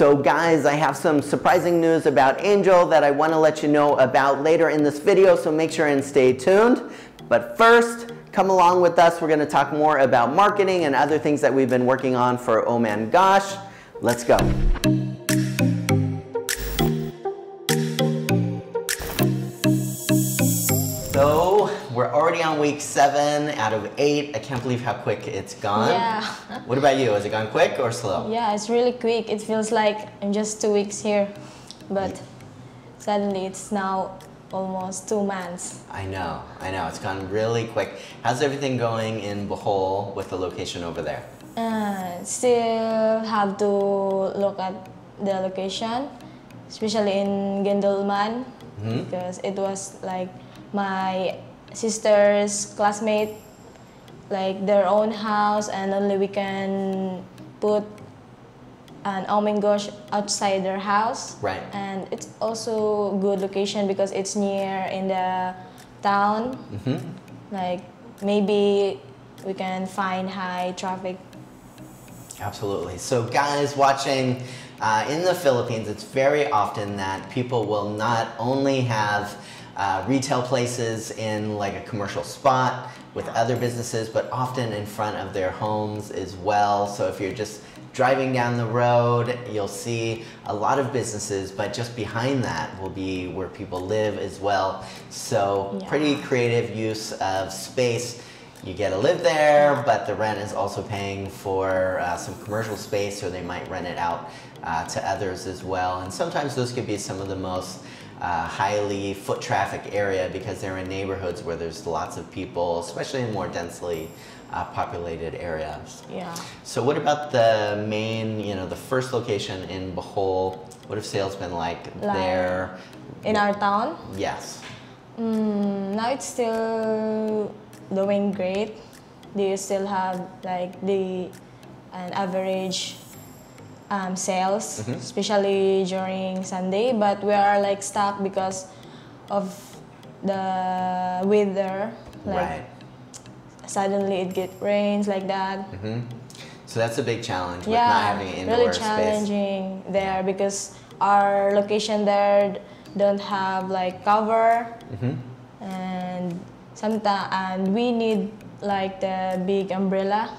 So guys, I have some surprising news about Angel that I want to let you know about later in this video, so make sure and stay tuned. But first, come along with us. We're going to talk more about marketing and other things that we've been working on for Oh Man Gosh. Let's go. So we're already on week 7 out of 8. I can't believe how quick it's gone. Yeah. What about you? Has it gone quick or slow? Yeah, it's really quick. It feels like I'm just 2 weeks here, but suddenly it's now almost 2 months. I know. It's gone really quick. How's everything going in Bohol with the location over there? Still have to look at the location, especially in Gentleman, because it was like my sister's classmate, like their own house, and only we can put an OHMANGOSH outside their house. Right. And it's also good location because it's near in the town. Like maybe we can find high traffic. Absolutely. So guys watching in the Philippines, it's very often that people will not only have retail places in like a commercial spot with other businesses, but often in front of their homes as well. So if you're just driving down the road, you'll see a lot of businesses, but just behind that will be where people live as well. So pretty creative use of space. You get to live there, but the rent is also paying for some commercial space, or they might rent it out to others as well. And sometimes those could be some of the most highly foot traffic area because they're in neighborhoods where there's lots of people, especially in more densely populated areas. Yeah. So what about the main, the first location in Bohol? What have sales been like there? In our town? Yes. Now it's still doing great. They still have like an average sales, especially during Sunday, but we are like stuck because of the weather. Like suddenly it get rains like that. So that's a big challenge with not having indoor really challenging there because our location there don't have like cover, and sometimes we need like the big umbrella.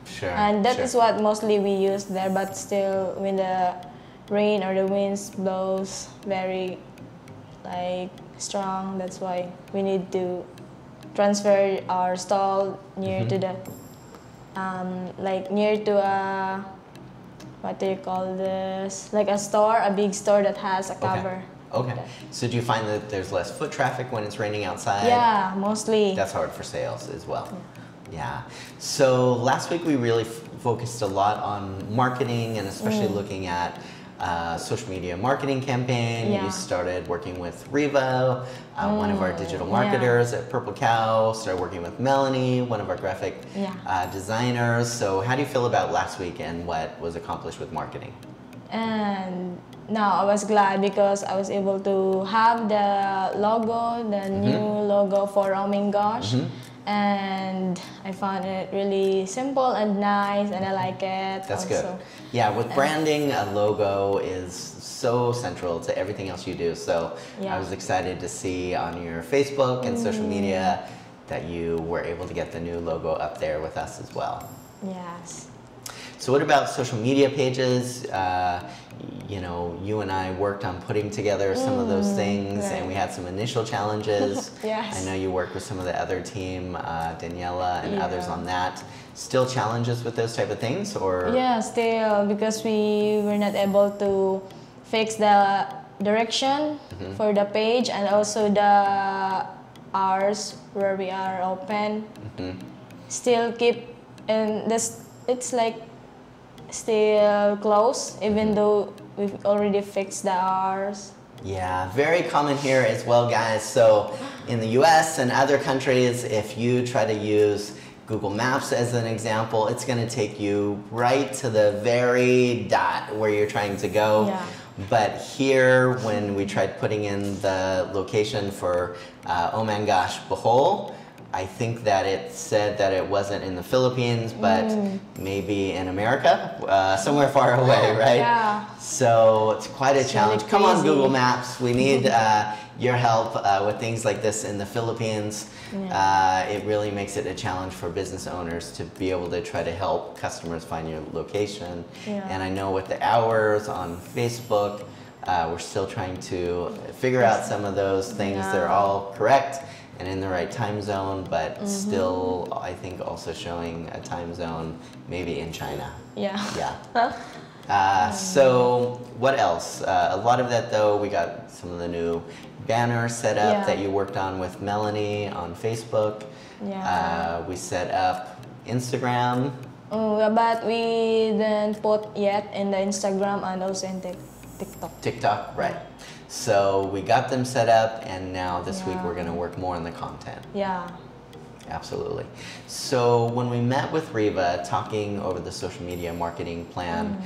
Sure. And that is what mostly we use there, but still when the rain or the winds blows very like strong, that's why we need to transfer our stall near to the like near to a, what do you call this, like a store, a big store that has a cover. Okay. So do you find that there's less foot traffic when it's raining outside? Yeah, mostly. That's hard for sales as well. Yeah. So last week we really focused a lot on marketing and especially looking at social media marketing campaign. You started working with Riva, one of our digital marketers at Purple Cow, started working with Melanie, one of our graphic designers. So how do you feel about last week and what was accomplished with marketing? And now I was glad because I was able to have the logo, the new logo for OHMANGOSH. And I found it really simple and nice, and I like it. That's good. Yeah, with branding, a logo is so central to everything else you do. So I was excited to see on your Facebook and social media that you were able to get the new logo up there with us as well. Yes. So what about social media pages? You and I worked on putting together some of those things, and we had some initial challenges. I know you worked with some of the other team, Daniela and others on that. Still challenges with those type of things, or? Yeah, still, because we were not able to fix the direction for the page and also the hours where we are open. Still keep, and it's like still close even though we've already fixed the hours. Yeah, very common here as well, guys. So in the US and other countries, if you try to use Google Maps as an example, it's going to take you right to the very dot where you're trying to go. But here, when we tried putting in the location for OHMANGOSH Bohol, I think that it said that it wasn't in the Philippines, but maybe in America, somewhere far away, right? Yeah. So it's quite a challenge. Really Come on, crazy. Google Maps. We need your help with things like this in the Philippines. It really makes it a challenge for business owners to be able to try to help customers find your location. And I know with the hours on Facebook, we're still trying to figure out some of those things. They're all correct and in the right time zone, but still, I think also showing a time zone maybe in China. So what else? A lot of that though, we got some of the new banners set up that you worked on with Melanie on Facebook. We set up Instagram. But we didn't put yet in the Instagram and also in TikTok. TikTok, right. So we got them set up, and now this week we're going to work more on the content. Absolutely. So when we met with Riva talking over the social media marketing plan,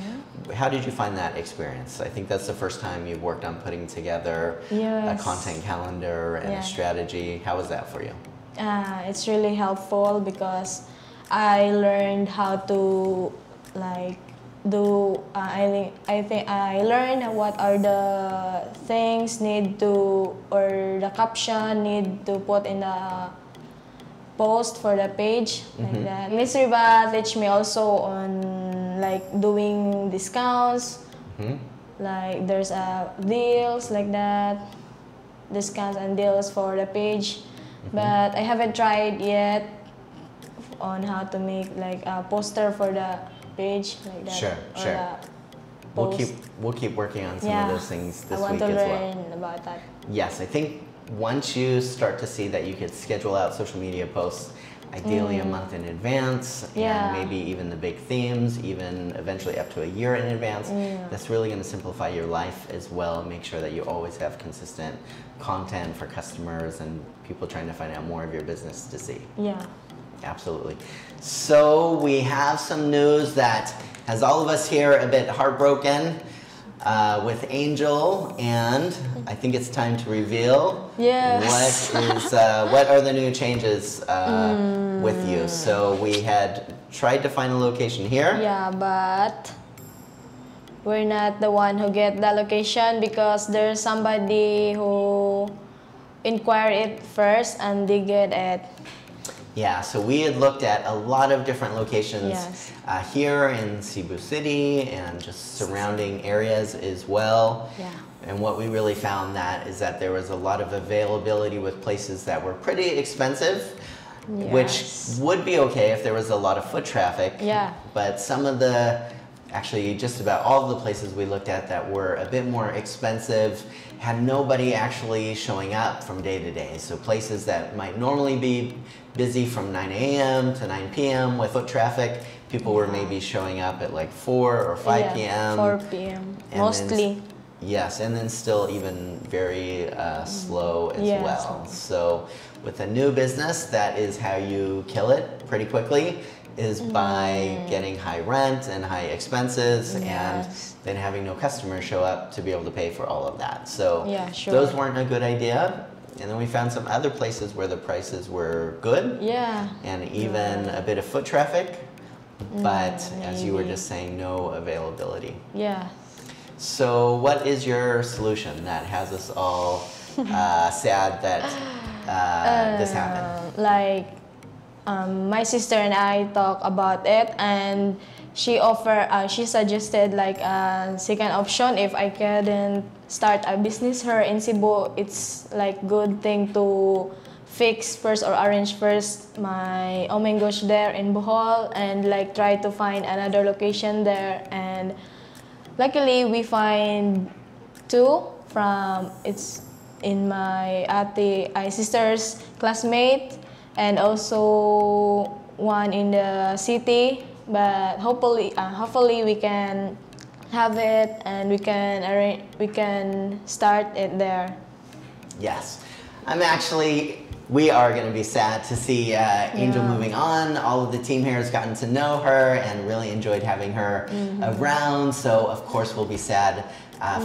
how did you find that experience? I think that's the first time you've worked on putting together a content calendar and a strategy. How was that for you? It's really helpful because I learned how to I think I learned what are the things need to, or the caption need to put in the post for the page, like that. Miss Riva teach me also on doing discounts, like there's deals like that, discounts and deals for the page, but I haven't tried yet on how to make a poster for the page like that. Sure. We'll keep working on some of those things this week as well. I want to learn about that. Yes, I think once you start to see that you could schedule out social media posts, ideally a month in advance, and maybe even the big themes, even eventually up to a year in advance, that's really going to simplify your life as well, and make sure that you always have consistent content for customers and people trying to find out more of your business to see. Absolutely. So we have some news that has all of us here a bit heartbroken with Angel, and I think it's time to reveal what are the new changes with you. So we had tried to find a location here. But we're not the one who get the location because there's somebody who inquired it first and they get it. So we had looked at a lot of different locations here in Cebu City and just surrounding areas as well. And what we really found is that there was a lot of availability with places that were pretty expensive, which would be okay if there was a lot of foot traffic. But some of actually just about all of the places we looked at that were a bit more expensive had nobody actually showing up from day to day. So places that might normally be busy from 9 a.m. to 9 p.m. with foot traffic, people were maybe showing up at 4 or 5 p.m. 4 p.m. mostly. And then still even very slow as well. So with a new business, that is how you kill it pretty quickly, is by getting high rent and high expenses and then having no customers show up to be able to pay for all of that. So those weren't a good idea. And then we found some other places where the prices were good and even a bit of foot traffic, but as you were just saying, no availability. So what is your solution that has us all sad that this happened? My sister and I talk about it, and she suggested a second option if I couldn't start a business here in Cebu. It's good thing to fix first or arrange first my OHMANGOSH there in Bohol and try to find another location there. And luckily we find two it's in my sister's classmate, and also one in the city, but hopefully we can have it and we can start it there. We are going to be sad to see Angel moving on. All of the team here has gotten to know her and really enjoyed having her around, so of course we'll be sad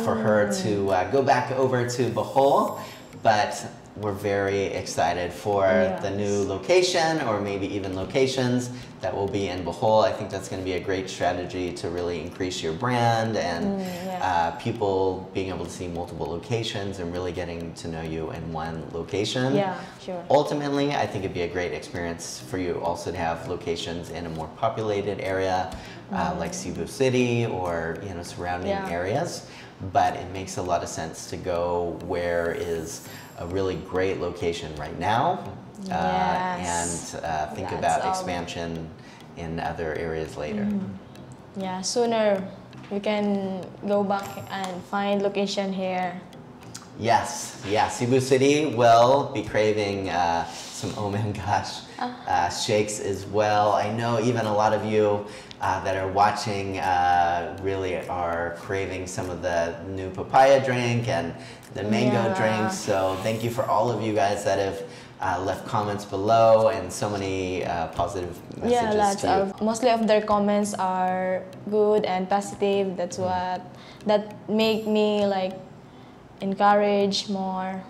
for her to go back over to Bohol. But we're very excited for Yes. the new location, or maybe even locations that will be in Bohol. I think that's going to be a great strategy to really increase your brand and people being able to see multiple locations and really getting to know you in one location. Yeah, sure. Ultimately, I think it'd be a great experience for you also to have locations in a more populated area like Cebu City or surrounding areas. But it makes a lot of sense to go where is a really great location right now, and think about expansion in other areas later. Yeah, sooner we can go back and find location here. Yes, yeah, Cebu City will be craving some OHMANGOSH shakes as well. I know even a lot of you that are watching really are craving some of the new papaya drink and the mango drink. So thank you for all of you guys that have left comments below and so many positive messages. Yeah, lots of. Mostly of their comments are good and positive. That's what make me like encourage more.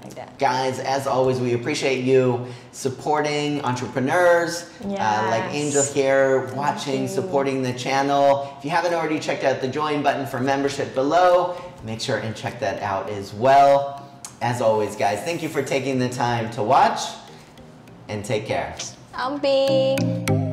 Like that. Guys, as always, we appreciate you supporting entrepreneurs like Angel here, watching, supporting the channel. If you haven't already checked out the join button for membership below, make sure and check that out as well. As always, guys, thank you for taking the time to watch, and take care. Amping!